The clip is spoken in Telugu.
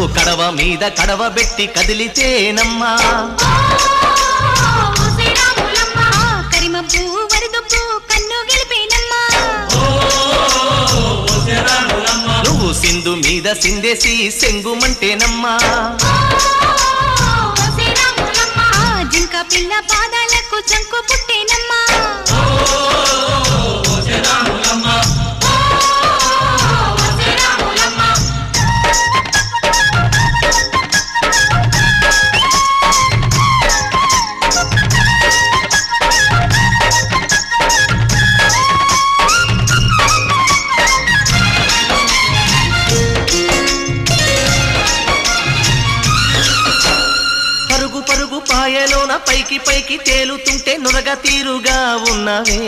నువ్వు కడవ మీద కడవ పెట్టి కదిలితేనమ్మా కరిమబ్బు వరదొప్పు కన్ను గెలిపేనమ్మా నువ్వు సింధు మీద సిందేసి సెంగుమంటేనమ్మా జింక పిల్ల పాదాలకు చంకు పుట్టేనమ్మా పరుగు పాయలోన పైకి పైకి తేలుతుంటే నురగ తీరుగా ఉన్నవే